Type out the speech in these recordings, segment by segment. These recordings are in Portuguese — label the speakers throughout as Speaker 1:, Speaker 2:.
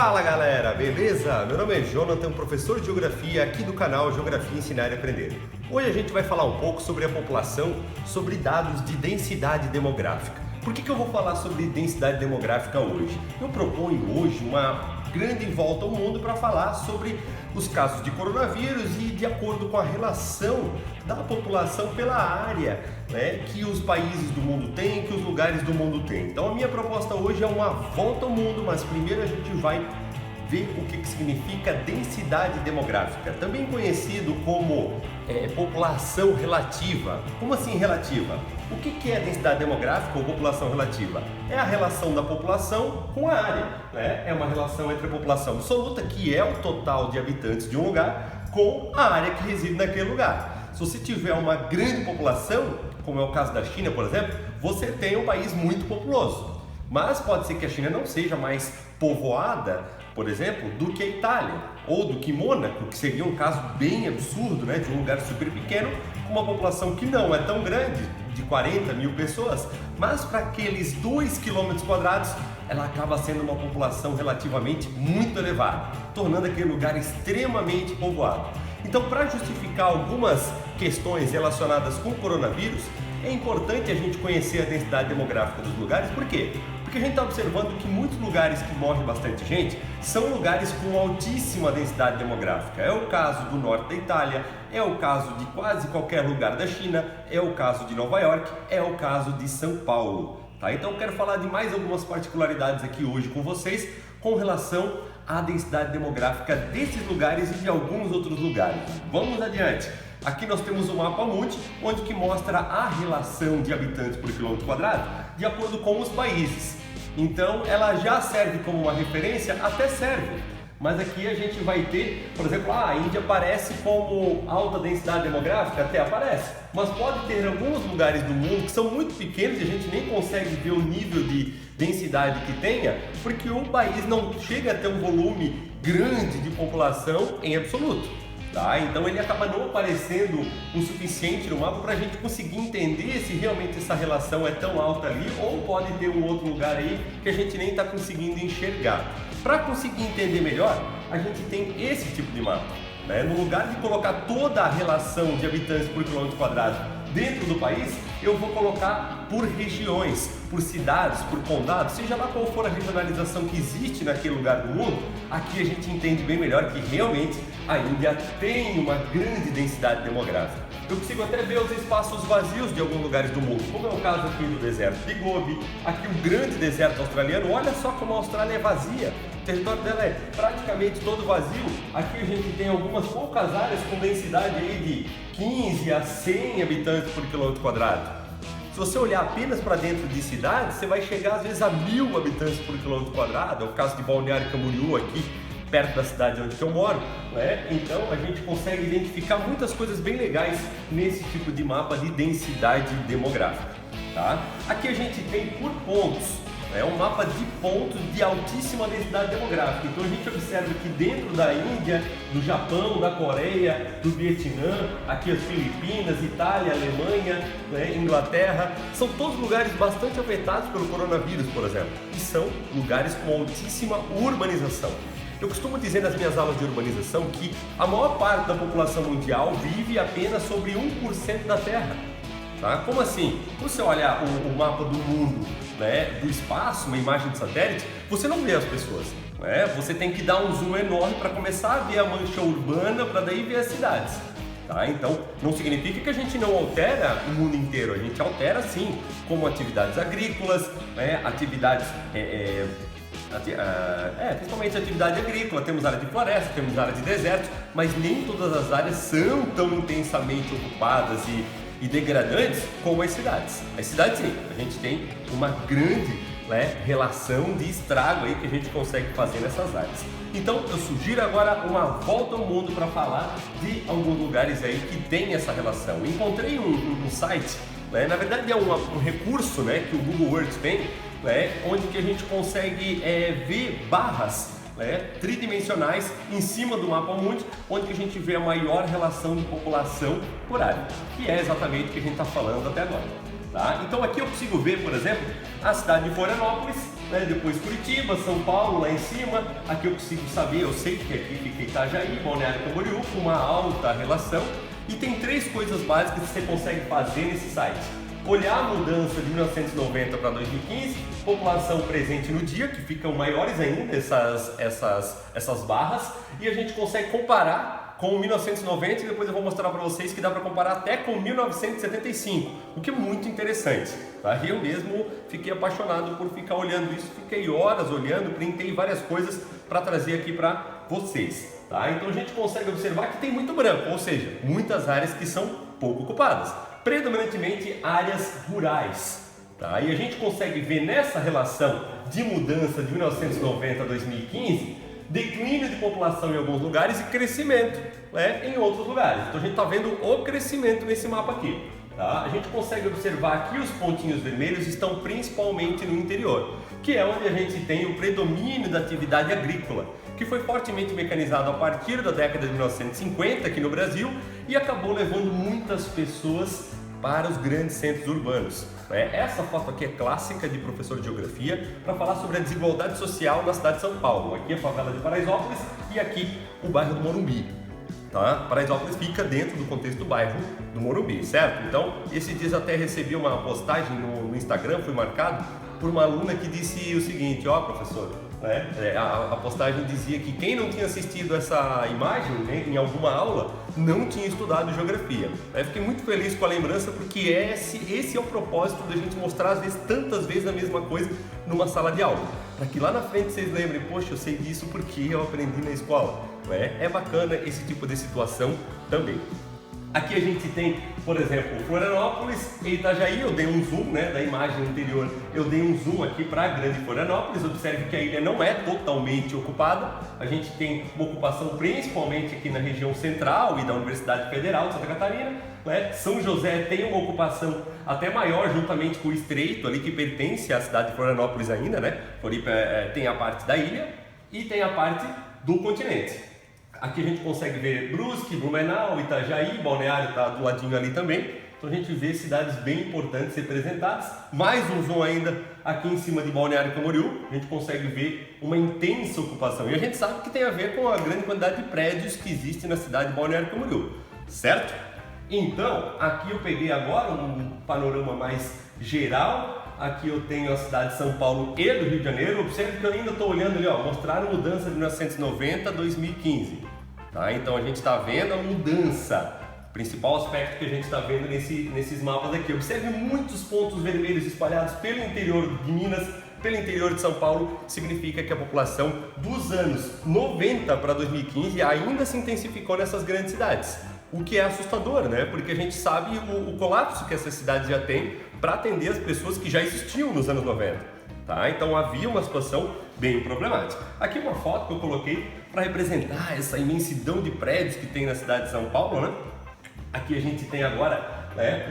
Speaker 1: Fala galera, beleza? Meu nome é Jonathan, professor de Geografia aqui do canal Geografia Ensinar e Aprender. Hoje a gente vai falar um pouco sobre a população, sobre dados de densidade demográfica. Por que eu vou falar sobre densidade demográfica hoje? Eu proponho hoje uma grande volta ao mundo para falar sobre os casos de coronavírus e de acordo com a relação da população pela área, que os países do mundo têm, que os lugares do mundo têm. Então a minha proposta hoje é uma volta ao mundo, mas primeiro a gente vai ver o que significa densidade demográfica, também conhecido como população relativa. Como assim relativa? O que é densidade demográfica ou população relativa? É a relação da população com a área, É uma relação entre a população absoluta, que é o total de habitantes de um lugar, com a área que reside naquele lugar. Se você tiver uma grande população, como é o caso da China, por exemplo, você tem um país muito populoso. Mas pode ser que a China não seja mais povoada, por exemplo, do que a Itália ou do que Mônaco, que seria um caso bem absurdo, de um lugar super pequeno com uma população que não é tão grande, de 40 mil pessoas, mas para aqueles 2 km², ela acaba sendo uma população relativamente muito elevada, tornando aquele lugar extremamente povoado. Então, para justificar algumas questões relacionadas com o coronavírus, é importante a gente conhecer a densidade demográfica dos lugares. Por quê? Porque a gente está observando que muitos lugares que morre bastante gente são lugares com altíssima densidade demográfica. É o caso do norte da Itália, é o caso de quase qualquer lugar da China, é o caso de Nova York, é o caso de São Paulo. Então eu quero falar de mais algumas particularidades aqui hoje com vocês com relação à densidade demográfica desses lugares e de alguns outros lugares. Vamos adiante. Aqui nós temos o mapa mundi, onde que mostra a relação de habitantes por quilômetro quadrado de acordo com os países. Então ela já serve como uma referência, até serve. Mas aqui a gente vai ter, por exemplo, a Índia aparece como alta densidade demográfica, até aparece. Mas pode ter alguns lugares do mundo que são muito pequenos e a gente nem consegue ver o nível de densidade que tenha, porque o país não chega a ter um volume grande de população em absoluto. Então ele acaba não aparecendo o suficiente no mapa para a gente conseguir entender se realmente essa relação é tão alta ali ou pode ter um outro lugar aí que a gente nem está conseguindo enxergar. Para conseguir entender melhor, a gente tem esse tipo de mapa. No lugar de colocar toda a relação de habitantes por quilômetro quadrado dentro do país, eu vou colocar por regiões, por cidades, por condados, seja lá qual for a regionalização que existe naquele lugar do mundo. Aqui a gente entende bem melhor que realmente a Índia tem uma grande densidade demográfica. Eu consigo até ver os espaços vazios de alguns lugares do mundo, como é o caso aqui do deserto de Gobi, aqui o grande deserto australiano. Olha só como a Austrália é vazia, o território dela é praticamente todo vazio. Aqui a gente tem algumas poucas áreas com densidade aí de 15 a 100 habitantes por quilômetro quadrado. Se você olhar apenas para dentro de cidades, você vai chegar às vezes a 1000 habitantes por quilômetro quadrado. É o caso de Balneário Camboriú, aqui perto da cidade onde eu moro, Então a gente consegue identificar muitas coisas bem legais nesse tipo de mapa de densidade demográfica, Aqui a gente tem por pontos, um mapa de pontos de altíssima densidade demográfica. Então a gente observa que dentro da Índia, do Japão, da Coreia, do Vietnã, aqui as Filipinas, Itália, Alemanha, Inglaterra, são todos lugares bastante afetados pelo coronavírus, por exemplo, e são lugares com altíssima urbanização. Eu costumo dizer nas minhas aulas de urbanização que a maior parte da população mundial vive apenas sobre 1% da Terra. Como assim? Quando você olhar o mapa do mundo, do espaço, uma imagem de satélite, você não vê as pessoas. Você tem que dar um zoom enorme para começar a ver a mancha urbana, para daí ver as cidades. Então, não significa que a gente não altera o mundo inteiro, a gente altera sim, como atividades agrícolas, atividades... principalmente atividade agrícola, temos área de floresta, temos área de deserto, mas nem todas as áreas são tão intensamente ocupadas e degradantes como as cidades. As cidades sim, a gente tem uma grande relação de estrago aí que a gente consegue fazer nessas áreas. Então eu sugiro agora uma volta ao mundo para falar de alguns lugares aí que tem essa relação. Encontrei um site, na verdade é um recurso que o Google Earth tem, onde que a gente consegue ver barras tridimensionais em cima do mapa mundi, onde que a gente vê a maior relação de população por área, que é exatamente o que a gente está falando até agora. Então aqui eu consigo ver, por exemplo, a cidade de Florianópolis, né? Depois Curitiba, São Paulo lá em cima. Aqui eu consigo saber, eu sei que aqui fica Itajaí, Balneário Camboriú, com uma alta relação. E tem 3 coisas básicas que você consegue fazer nesse site. Olhar a mudança de 1990 para 2015, população presente no dia, que ficam maiores ainda essas barras, e a gente consegue comparar com 1990 e depois eu vou mostrar para vocês que dá para comparar até com 1975, o que é muito interessante. Tá? Eu mesmo fiquei apaixonado por ficar olhando isso, fiquei horas olhando, printei várias coisas para trazer aqui para vocês. Tá? Então a gente consegue observar que tem muito branco, ou seja, muitas áreas que são pouco ocupadas. Predominantemente áreas rurais, tá? E a gente consegue ver nessa relação de mudança de 1990 a 2015, declínio de população em alguns lugares e crescimento, né, em outros lugares. Então a gente está vendo o crescimento nesse mapa aqui. Tá? A gente consegue observar que os pontinhos vermelhos estão principalmente no interior, que é onde a gente tem o predomínio da atividade agrícola, que foi fortemente mecanizado a partir da década de 1950 aqui no Brasil e acabou levando muitas pessoas para os grandes centros urbanos. Essa foto aqui é clássica de professor de geografia para falar sobre a desigualdade social na cidade de São Paulo. Aqui a favela de Paraisópolis e aqui o bairro do Morumbi. Tá? Paraisópolis fica dentro do contexto do bairro do Morumbi, certo? Então, esses dias até recebi uma postagem no Instagram, fui marcado por uma aluna que disse o seguinte: ó, professor, a postagem dizia que quem não tinha assistido essa imagem, né, em alguma aula não tinha estudado geografia. Fiquei muito feliz com a lembrança porque esse é o propósito da gente mostrar às vezes tantas vezes a mesma coisa numa sala de aula, para que lá na frente vocês lembrem: poxa, eu sei disso porque eu aprendi na escola. É bacana esse tipo de situação também. Aqui a gente tem, por exemplo, Florianópolis e Itajaí. Eu dei um zoom, né, da imagem anterior, eu dei um zoom aqui para a grande Florianópolis. Observe que a ilha não é totalmente ocupada. A gente tem uma ocupação principalmente aqui na região central e da Universidade Federal de Santa Catarina. Né? São José tem uma ocupação até maior, juntamente com o Estreito, ali que pertence à cidade de Florianópolis ainda. Né? Floripa tem a parte da ilha e tem a parte do continente. Aqui a gente consegue ver Brusque, Blumenau, Itajaí, Balneário está do ladinho ali também. Então a gente vê cidades bem importantes representadas. Mais um zoom ainda aqui em cima de Balneário Camboriú, a gente consegue ver uma intensa ocupação. E a gente sabe que tem a ver com a grande quantidade de prédios que existe na cidade de Balneário Camboriú, certo? Então, aqui eu peguei agora um panorama mais geral. Aqui eu tenho a cidade de São Paulo e do Rio de Janeiro. Observe que eu ainda estou olhando ali, ó, mostraram mudança de 1990 a 2015. Tá? Então a gente está vendo a mudança, principal aspecto que a gente está vendo nesses mapas aqui. Observe muitos pontos vermelhos espalhados pelo interior de Minas, pelo interior de São Paulo. Significa que a população dos anos 90 para 2015 ainda se intensificou nessas grandes cidades. O que é assustador, né? Porque a gente sabe o colapso que essas cidades já têm para atender as pessoas que já existiam nos anos 90. Tá? Então havia uma situação bem problemática. Aqui uma foto que eu coloquei para representar essa imensidão de prédios que tem na cidade de São Paulo. Né? Aqui a gente tem agora, né,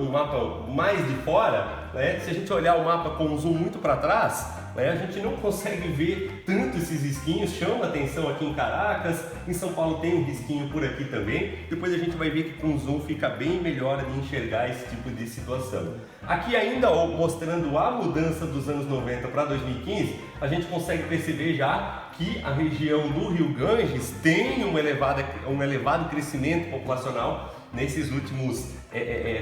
Speaker 1: um mapa mais de fora. Né? Se a gente olhar o mapa com um zoom muito para trás, né, a gente não consegue ver tanto esses risquinhos. Chama atenção aqui em Caracas, em São Paulo tem um risquinho por aqui também. Depois a gente vai ver que com o zoom fica bem melhor de enxergar esse tipo de situação. Aqui ainda mostrando a mudança dos anos 90 para 2015, a gente consegue perceber já que a região do Rio Ganges tem um elevado crescimento populacional nesses últimos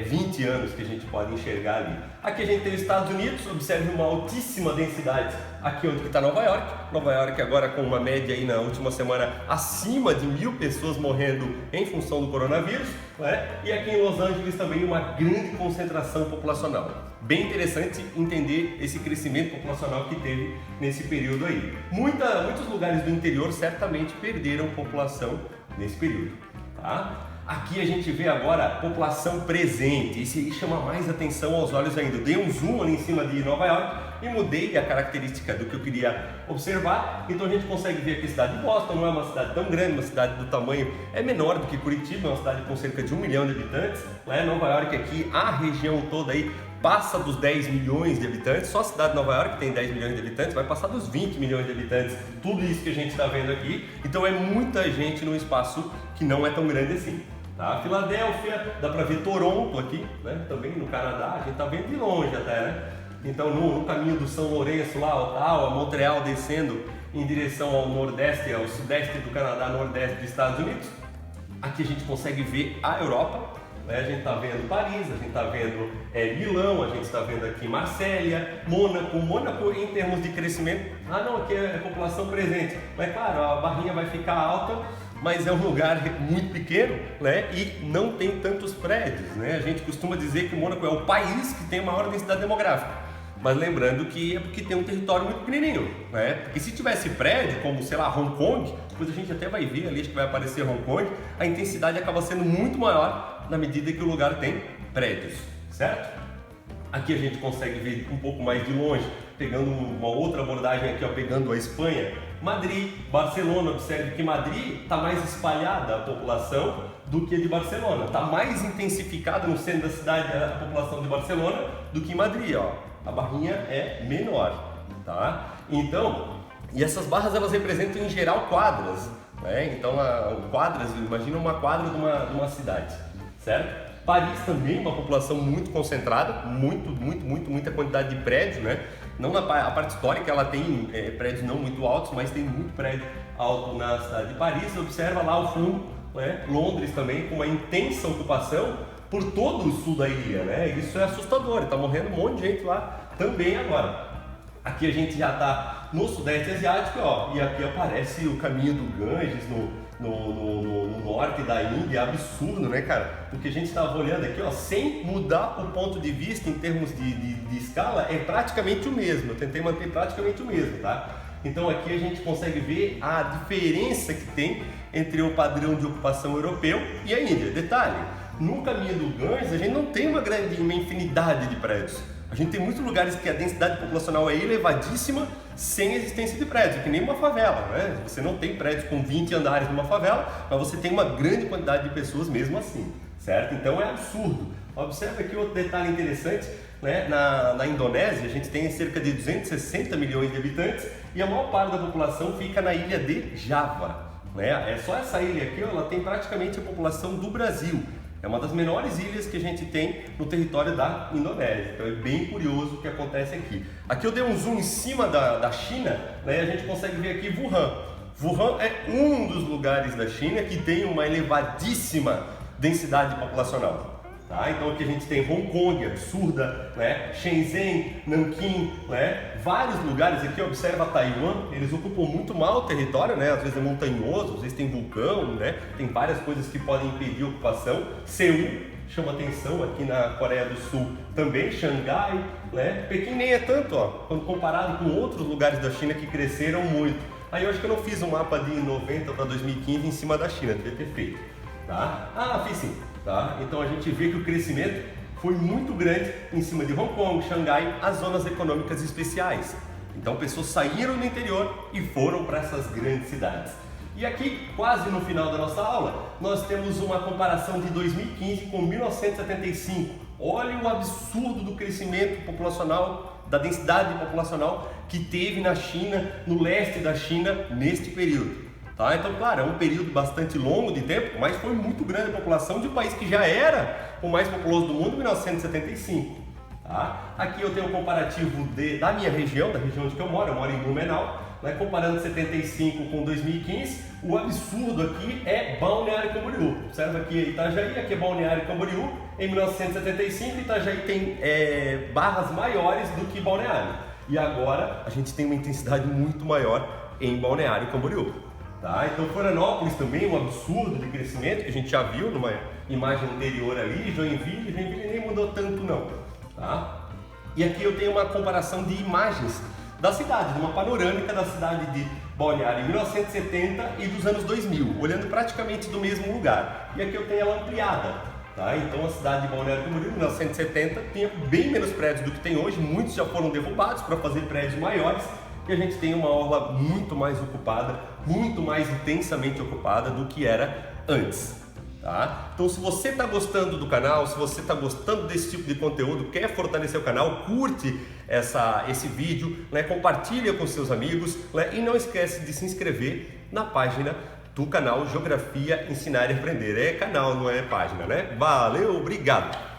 Speaker 1: 20 anos que a gente pode enxergar ali. Aqui a gente tem os Estados Unidos. Observe uma altíssima densidade aqui onde está Nova York. Nova York agora com uma média aí na última semana acima de 1.000 pessoas morrendo em função do coronavírus. Né? E aqui em Los Angeles também uma grande concentração populacional. Bem interessante entender esse crescimento populacional que teve nesse período aí. Muitos lugares do interior certamente perderam população nesse período. Tá? Aqui a gente vê agora a população presente. Isso aí chama mais atenção aos olhos ainda. Eu dei um zoom ali em cima de Nova York e mudei a característica do que eu queria observar. Então a gente consegue ver aqui a cidade de Boston. Não é uma cidade tão grande, uma cidade do tamanho é menor do que Curitiba, é uma cidade com cerca de 1 milhão de habitantes. Nova York aqui, a região toda aí passa dos 10 milhões de habitantes. Só a cidade de Nova York tem 10 milhões de habitantes, vai passar dos 20 milhões de habitantes. Tudo isso que a gente está vendo aqui. Então é muita gente num espaço que não é tão grande assim. Tá? Filadélfia, dá para ver Toronto aqui, né? Também no Canadá, a gente está vendo de longe até, né? Então no caminho do São Lourenço lá, Ottawa, Montreal, descendo em direção ao nordeste, ao sudeste do Canadá, nordeste dos Estados Unidos, aqui a gente consegue ver a Europa, né? A gente está vendo Paris, a gente está vendo Milão, a gente está vendo aqui Marsella, Mônaco. Mônaco em termos de crescimento, não, aqui é população presente, mas claro, a barrinha vai ficar alta, mas é um lugar muito pequeno, né? E não tem tantos prédios, né? A gente costuma dizer que Mônaco é o país que tem a maior densidade demográfica. Mas lembrando que é porque tem um território muito pequenininho, né? Porque se tivesse prédio, como, sei lá, Hong Kong, depois a gente até vai ver ali, acho que vai aparecer Hong Kong, a intensidade acaba sendo muito maior na medida que o lugar tem prédios, certo? Aqui a gente consegue ver um pouco mais de longe, pegando uma outra abordagem aqui, ó, pegando a Espanha, Madrid, Barcelona. Observe que Madrid está mais espalhada a população do que a de Barcelona, está mais intensificada no centro da cidade a população de Barcelona do que em Madrid, ó. A barrinha é menor, tá? Então, e essas barras elas representam em geral quadras, né? Então, quadras, imagina uma quadra de uma cidade, certo? Paris também, uma população muito concentrada, muita quantidade de prédios, né? Não a parte histórica, ela tem prédios não muito altos, mas tem muito prédio alto na cidade de Paris. Observa lá ao fundo, né? Londres também, com uma intensa ocupação por todo o sul da ilha, né? Isso é assustador, está morrendo um monte de gente lá também agora. Aqui a gente já está no Sudeste Asiático, ó, e aqui aparece o caminho do Ganges no norte da Índia. Absurdo, né, cara? O que a gente estava olhando aqui, ó, sem mudar o ponto de vista em termos de escala, é praticamente o mesmo. Eu tentei manter praticamente o mesmo, tá? Então aqui a gente consegue ver a diferença que tem entre o padrão de ocupação europeu e a Índia. Detalhe, no caminho do Ganges a gente não tem uma infinidade de prédios. A gente tem muitos lugares que a densidade populacional é elevadíssima sem existência de prédios, que nem uma favela, né? Você não tem prédios com 20 andares numa favela, mas você tem uma grande quantidade de pessoas mesmo assim, certo? Então é absurdo. Observe aqui outro detalhe interessante, né? Na Indonésia a gente tem cerca de 260 milhões de habitantes e a maior parte da população fica na ilha de Java, né? É só essa ilha aqui, ela tem praticamente a população do Brasil. É uma das menores ilhas que a gente tem no território da Indonésia. Então é bem curioso o que acontece aqui. Aqui eu dei um zoom em cima da China, né? E a gente consegue ver aqui Wuhan. Wuhan é um dos lugares da China que tem uma elevadíssima densidade populacional. Tá? Então aqui a gente tem Hong Kong, absurda, né? Shenzhen, Nanquim, né? Vários lugares aqui. Observa Taiwan, eles ocupam muito mal o território, né? Às vezes é montanhoso, às vezes tem vulcão, né? Tem várias coisas que podem impedir a ocupação. Seul chama atenção aqui na Coreia do Sul também, Xangai, né? Pequim nem é tanto, ó, quando comparado com outros lugares da China que cresceram muito. Aí eu acho que eu não fiz um mapa de 90 para 2015 em cima da China, devia ter feito, tá? Fiz sim. Tá? Então a gente vê que o crescimento foi muito grande em cima de Hong Kong, Xangai, as zonas econômicas especiais. Então pessoas saíram do interior e foram para essas grandes cidades. E aqui, quase no final da nossa aula, nós temos uma comparação de 2015 com 1975. Olha o absurdo do crescimento populacional, da densidade populacional que teve na China, no leste da China, neste período. Tá? Então, claro, é um período bastante longo de tempo, mas foi muito grande a população de um país que já era o mais populoso do mundo em 1975. Tá? Aqui eu tenho um comparativo da minha região, da região onde eu moro em Blumenau, né? Comparando 75 com 2015, o absurdo aqui é Balneário Camboriú. Observa aqui Itajaí, aqui é Balneário Camboriú, em 1975 Itajaí tem barras maiores do que Balneário. E agora a gente tem uma intensidade muito maior em Balneário Camboriú. Tá? Então Florianópolis também um absurdo de crescimento que a gente já viu numa imagem anterior ali. Joinville nem mudou tanto não, tá? E aqui eu tenho uma comparação de imagens da cidade, uma panorâmica da cidade de Balneário em 1970 e dos anos 2000, olhando praticamente do mesmo lugar. E aqui eu tenho ela ampliada, tá? Então a cidade de Balneário Camboriú em 1970 tinha bem menos prédios do que tem hoje, muitos já foram derrubados para fazer prédios maiores. E a gente tem uma orla muito mais ocupada, muito mais intensamente ocupada do que era antes, tá? Então se você está gostando do canal, se você está gostando desse tipo de conteúdo, quer fortalecer o canal, curte esse vídeo, né? Compartilha com seus amigos, né? E não esquece de se inscrever na página do canal Geografia Ensinar e Aprender. É canal, não é página, né? Valeu, obrigado!